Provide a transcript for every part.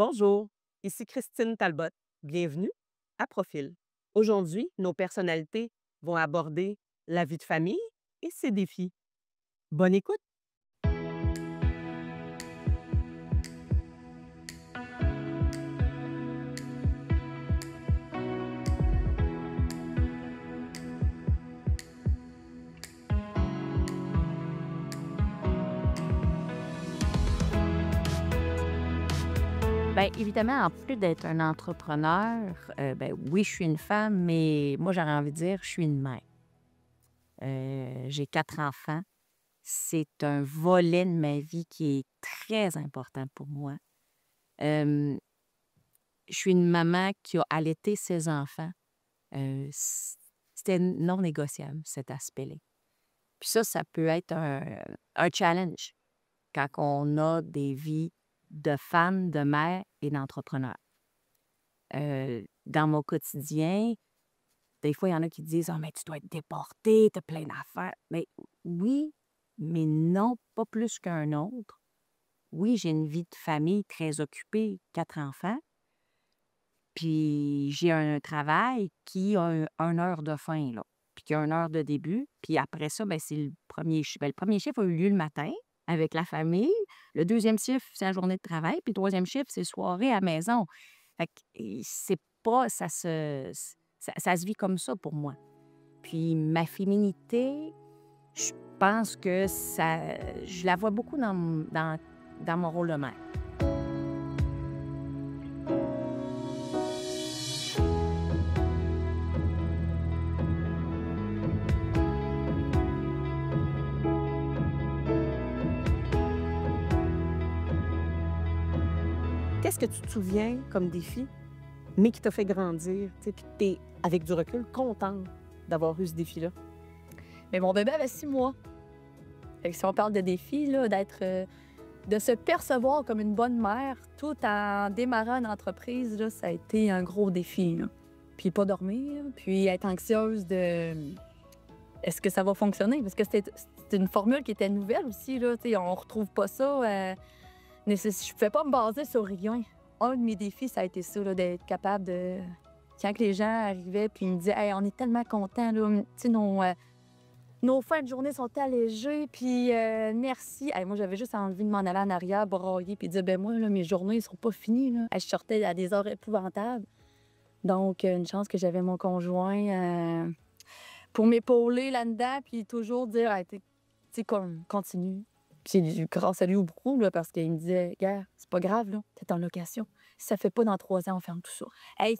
Bonjour, ici Christine Talbot. Bienvenue à Profil. Aujourd'hui, nos personnalités vont aborder la vie de famille et ses défis. Bonne écoute! Bien, évidemment, en plus d'être un entrepreneur, ben, oui, je suis une femme, mais moi, j'aurais envie de dire, je suis une mère. J'ai 4 enfants. C'est un volet de ma vie qui est très important pour moi. Hem, je suis une maman qui a allaité ses enfants. C'était non négociable, cet aspect-là. Puis ça peut être un challenge quand on a des vies de femmes, de mères et d'entrepreneurs. Dans mon quotidien, des fois, il y en a qui disent: «Ah, mais tu dois être déportée, tu as plein d'affaires». Mais oui, mais non, pas plus qu'un autre. Oui, j'ai une vie de famille très occupée, 4 enfants, puis j'ai un travail qui a 1 heure de fin, là, puis qui a 1 heure de début, puis après ça, ben, c'est le premier chiffre. Le premier chiffre a eu lieu le matin avec la famille. Le deuxième chiffre, c'est la journée de travail, puis le troisième chiffre, c'est soirée à la maison. Fait que c'est pas ça se vit comme ça pour moi. Puis ma féminité, je pense que je la vois beaucoup dans mon rôle de mère. Qu'est-ce que tu te souviens comme défi, mais qui t'a fait grandir, tu sais, puis que t'es, avec du recul, contente d'avoir eu ce défi-là? Mais mon bébé avait 6 mois. Fait que si on parle de défi, là, de se percevoir comme une bonne mère tout en démarrant une entreprise, là, ça a été un gros défi, là. Puis pas dormir, puis être anxieuse de est-ce que ça va fonctionner? Parce que c'était une formule qui était nouvelle aussi, là. Tu sais, on retrouve pas ça. Je ne pouvais pas me baser sur rien. Un de mes défis, ça a été ça, là, d'être capable de. Quand les gens arrivaient puis ils me disaient: Hey, on est tellement contents, là, tu sais, nos fins de journée sont allégées, puis merci. Hey, moi, j'avais juste envie de m'en aller en arrière, brailler, puis dire: Ben moi, là, mes journées ne sont pas finies. Là. Hey, je sortais à des heures épouvantables. Donc, une chance que j'avais mon conjoint pour m'épauler là-dedans, puis toujours dire: Hey, tu sais, continue. Puis grâce à lui beaucoup, là, parce qu'il me disait: Gars, c'est pas grave, là, t'es en location. Si ça fait pas dans 3 ans, on ferme tout ça. Hey,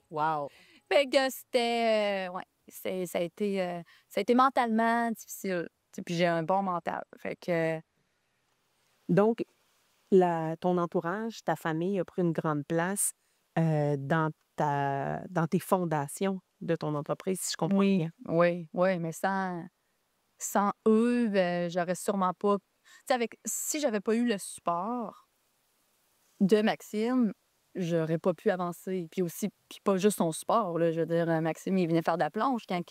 Wow! fait que c'était, ouais, ça a été mentalement difficile. Tu sais, puis j'ai un bon mental. Fait que, Donc, ton entourage, ta famille a pris une grande place dans tes fondations de ton entreprise, si je comprends oui, bien. oui, oui, mais sans eux, j'aurais sûrement pas. Tu sais, si j'avais pas eu le support de Maxime, j'aurais pas pu avancer. Puis aussi, puis pas juste son support, là. Je veux dire, Maxime, il venait faire de la plonge quand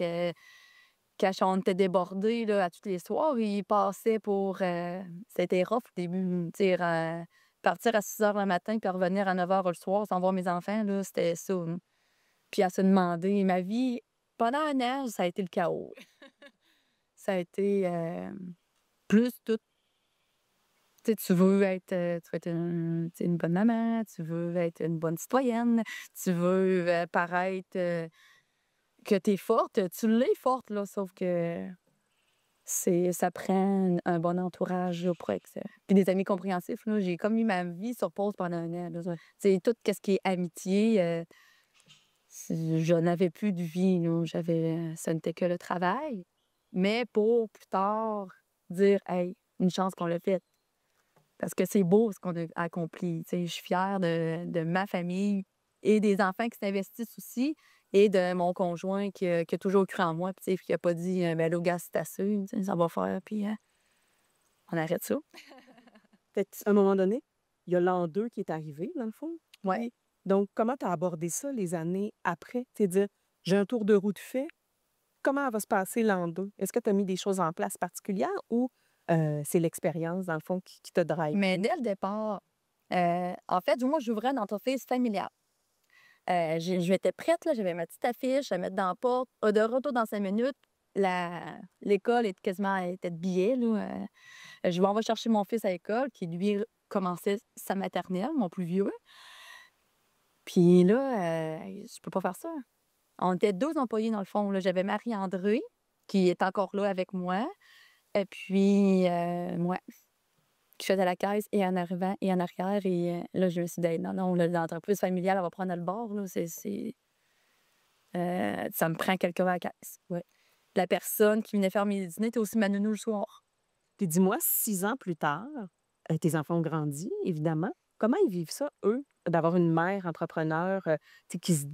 on était débordés, là, à tous les soirs, il passait pour, c'était rough au début, tu sais, partir à 6 heures le matin puis revenir à 9 heures le soir sans voir mes enfants, là, c'était ça, hein. Puis à se demander ma vie pendant un an, ça a été le chaos. Ça a été, plus tout tu sais, tu veux être tu sais, une bonne maman, tu veux être une bonne citoyenne, tu veux, paraître, que tu es forte. Tu l'es forte, là, sauf que ça prend un bon entourage, là, pour puis des amis compréhensifs, là. J'ai comme mis ma vie sur pause pendant un an, là. Tu sais, tout ce qui est amitié, je n'avais plus de vie, là. Ça n'était que le travail, mais pour plus tard dire: «Hey, une chance qu'on l'a fait». Parce que c'est beau ce qu'on a accompli. Tu sais, je suis fière de ma famille et des enfants qui s'investissent aussi et de mon conjoint qui a toujours cru en moi, puis tu sais, qui a pas dit: «Ben là, gars, c'est assez, tu sais, ça va faire, puis on arrête ça». Fait que, à un moment donné, il y a l'an 2 qui est arrivé, dans le fond. Ouais. Donc, comment tu as abordé ça les années après? Tu sais, dire, j'ai un tour de roue de fait. Comment va se passer l'an 2? Est-ce que tu as mis des choses en place particulières ou c'est l'expérience, dans le fond, qui t'a drivé? Mais dès le départ, En fait, moi, j'ouvrais une entreprise familiale. Je m'étais prête, là, j'avais ma petite affiche à mettre dans la porte. De retour dans 5 minutes, l'école était de billets. Là, je m'en vais chercher mon fils à l'école, qui lui commençait sa maternelle, mon plus vieux. Puis là, je peux pas faire ça. On était 2 employés dans le fond. Là. J'avais Marie-André, qui est encore là avec moi, et puis moi, qui faisais la caisse et en arrivant et en arrière. Et là, je me suis dit, non, non, l'entreprise familiale, elle va prendre le bord. Là. Ça me prend quelqu'un à la caisse. Ouais. La personne qui venait faire mes dîners était aussi ma nounou le soir. Puis dis-moi, 6 ans plus tard, tes enfants ont grandi, évidemment. Comment ils vivent ça, eux, d'avoir une mère entrepreneur tu sais,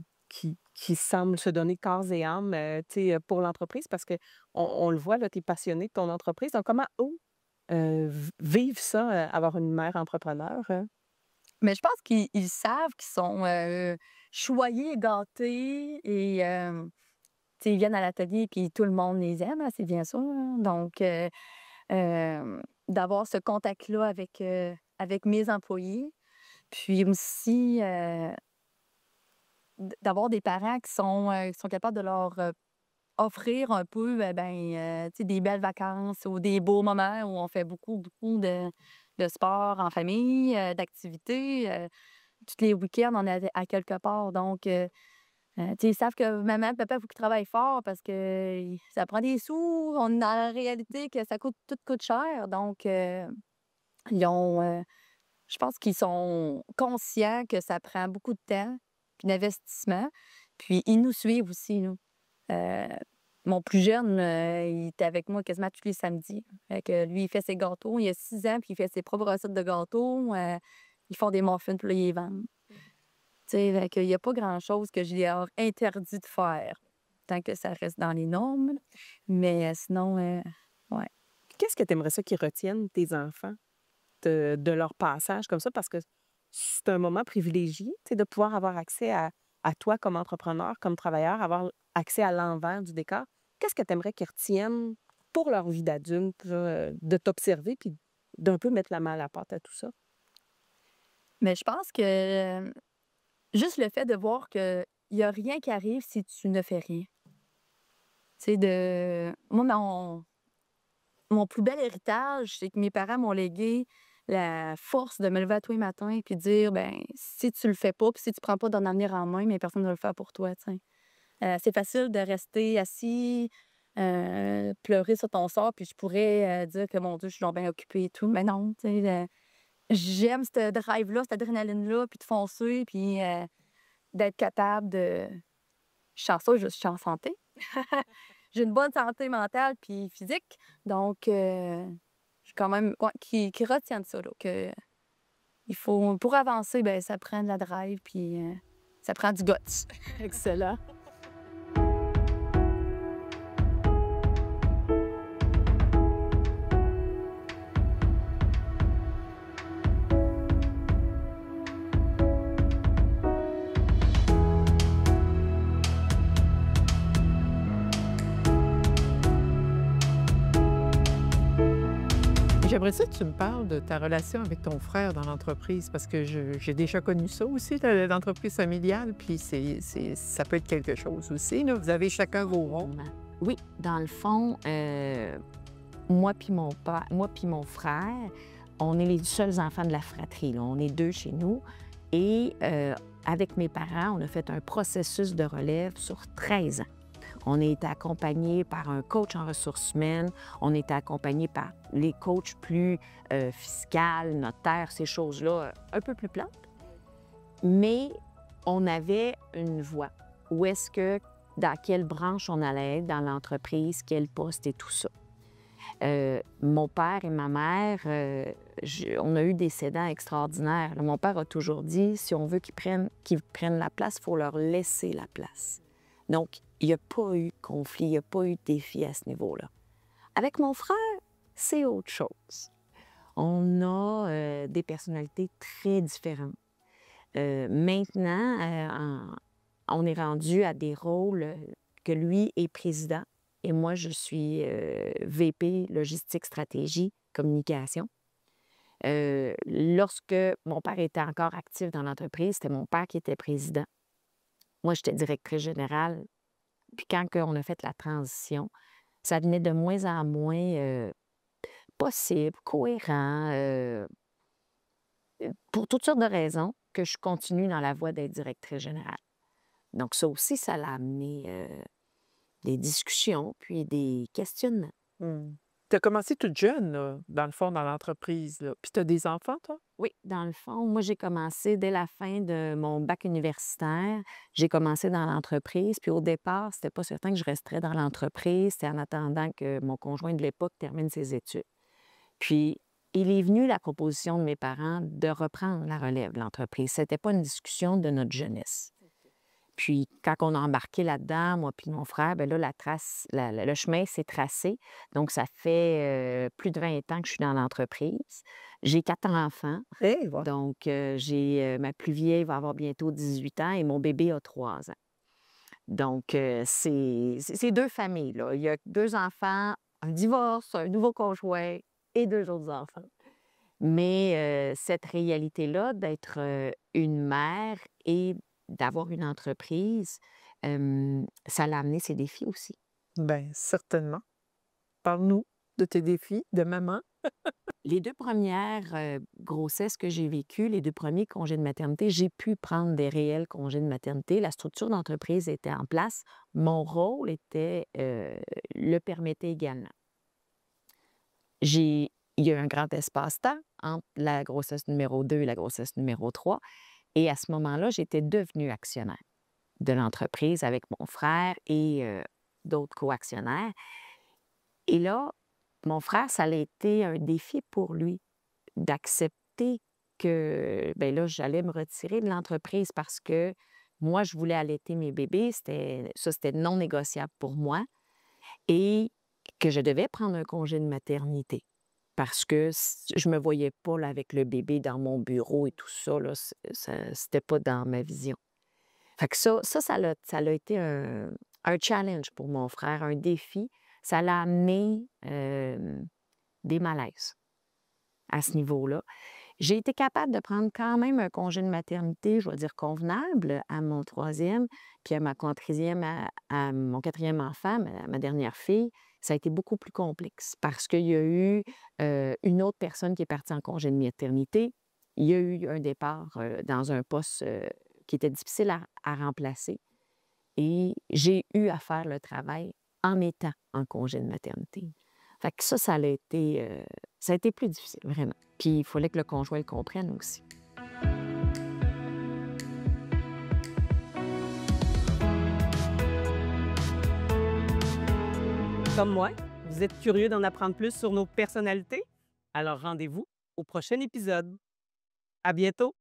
qui semble se donner corps et âme tu sais, pour l'entreprise? Parce qu'on le voit, tu es passionné de ton entreprise. Donc, comment eux vivent ça, avoir une mère entrepreneur? Mais je pense qu'ils savent qu'ils sont choyés et gâtés et tu sais, ils viennent à l'atelier puis tout le monde les aime, hein, c'est bien ça. Hein. Donc, d'avoir ce contact-là avec mes employés, puis aussi d'avoir des parents qui sont capables de leur offrir un peu tu sais, des belles vacances ou des beaux moments où on fait beaucoup, beaucoup de sport en famille, d'activités. Tous les week-ends, on est à quelque part. Donc, tu sais, ils savent que maman, papa, il faut qu'ils travaillent fort parce que ça prend des sous. On est dans la réalité que tout coûte cher. Donc, ils ont, je pense qu'ils sont conscients que ça prend beaucoup de temps puis d'investissement. Puis, ils nous suivent aussi, nous. Euh, Mon plus jeune, il était avec moi quasiment tous les samedis. Fait que lui, il fait ses gâteaux. Il a 6 ans, puis il fait ses propres recettes de gâteaux. Ils font des muffins, puis là, ils les vendent. Tu sais, fait qu'il y a pas grand-chose que je leur interdit de faire, tant que ça reste dans les normes. Mais sinon, ouais. Qu'est-ce que tu aimerais ça qu'ils retiennent, tes enfants, de leur passage comme ça? Parce que c'est un moment privilégié, tu sais, de pouvoir avoir accès à toi comme entrepreneur, comme travailleur, avoir accès à l'envers du décor. Qu'est-ce que tu aimerais qu'ils retiennent pour leur vie d'adulte, là, de t'observer puis d'un peu mettre la main à la pâte à tout ça? Mais je pense que juste le fait de voir qu'il y a rien qui arrive si tu ne fais rien. Tu sais, moi, mon plus bel héritage, c'est que mes parents m'ont légué la force de me lever à tous les matins puis dire, ben si tu le fais pas, puis si tu prends pas d'en avenir en main, mais personne ne va le faire pour toi, tu sais. C'est facile de rester assis, pleurer sur ton sort, puis je pourrais dire que, mon Dieu, je suis donc bien occupée et tout. Mais non, tu sais, j'aime cette drive-là, cette adrénaline-là, puis de foncer, puis d'être capable de. Je suis chanceuse, je suis en santé. J'ai une bonne santé mentale puis physique. Donc, je suis quand même. Ouais, qui retiennent ça, là, que il faut. Pour avancer, ben ça prend de la drive, puis ça prend du guts. Excellent. J'aimerais ça que tu me parles de ta relation avec ton frère dans l'entreprise, parce que j'ai déjà connu ça aussi, l'entreprise familiale, puis ça peut être quelque chose aussi. Là. Vous avez chacun vos rôles. Oui, dans le fond, moi puis mon frère, on est les seuls enfants de la fratrie. Là. On est 2 chez nous. Et avec mes parents, on a fait un processus de relève sur 13 ans. On a été accompagnés par un coach en ressources humaines. On a été accompagnés par les coachs plus fiscales, notaires, ces choses-là, un peu plus plates. Mais on avait une voie. Où est-ce que, dans quelle branche on allait être dans l'entreprise, quel poste et tout ça. Mon père et ma mère, on a eu des cédants extraordinaires. Là, mon père a toujours dit, si on veut qu'ils prennent la place, il faut leur laisser la place. Donc, il n'y a pas eu de conflit, il n'y a pas eu de défi à ce niveau-là. Avec mon frère, c'est autre chose. On a des personnalités très différentes. Maintenant, on est rendu à des rôles que lui est président et moi, je suis VP Logistique, Stratégie, Communication. Lorsque mon père était encore actif dans l'entreprise, c'était mon père qui était président. Moi, j'étais directrice générale. Puis quand on a fait la transition, ça devenait de moins en moins possible, cohérent, pour toutes sortes de raisons, que je continue dans la voie d'être directrice générale. Donc ça aussi, ça l'a amené des discussions, puis des questionnements. Tu as commencé toute jeune, là, dans le fond, dans l'entreprise, là. Puis tu as des enfants, toi? Oui, dans le fond, moi, j'ai commencé dès la fin de mon bac universitaire. J'ai commencé dans l'entreprise. Puis au départ, c'était pas certain que je resterais dans l'entreprise. C'était en attendant que mon conjoint de l'époque termine ses études. Puis il est venu la proposition de mes parents de reprendre la relève de l'entreprise. C'était pas une discussion de notre jeunesse. Puis quand on a embarqué là-dedans, moi puis mon frère, bien là, le chemin s'est tracé. Donc, ça fait plus de 20 ans que je suis dans l'entreprise. J'ai 4 enfants. Hey, voilà. Donc, ma plus vieille va avoir bientôt 18 ans et mon bébé a 3 ans. Donc, c'est 2 familles, là. Il y a 2 enfants, un divorce, un nouveau conjoint et 2 autres enfants. Mais cette réalité-là d'être une mère et d'avoir une entreprise, ça l'a amené ses défis aussi. Bien, certainement. Parle-nous de tes défis de maman. Les 2 premières grossesses que j'ai vécues, les 2 premiers congés de maternité, j'ai pu prendre des réels congés de maternité. La structure d'entreprise était en place. Mon rôle le permettait également. Il y a eu un grand espace-temps entre la grossesse numéro 2 et la grossesse numéro 3. Et à ce moment-là, j'étais devenue actionnaire de l'entreprise avec mon frère et d'autres co-actionnaires. Et là, mon frère, ça a été un défi pour lui d'accepter que, bien là, j'allais me retirer de l'entreprise parce que moi, je voulais allaiter mes bébés. C'était non négociable pour moi. Et que je devais prendre un congé de maternité parce que je me voyais pas là, avec le bébé dans mon bureau et tout ça, là, c'était pas dans ma vision. Fait que ça l'a été un challenge pour mon frère, un défi. Ça l'a amené des malaises à ce niveau-là. J'ai été capable de prendre quand même un congé de maternité, je vais dire convenable, à mon 3e, puis à mon 4e enfant, ma dernière fille. Ça a été beaucoup plus complexe parce qu'il y a eu une autre personne qui est partie en congé de maternité. Il y a eu un départ dans un poste qui était difficile à remplacer. Et j'ai eu à faire le travail en étant en congé de maternité. Fait que ça a été plus difficile, vraiment. Puis il fallait que le conjoint le comprenne aussi. Comme moi, vous êtes curieux d'en apprendre plus sur nos personnalités? Alors rendez-vous au prochain épisode. À bientôt!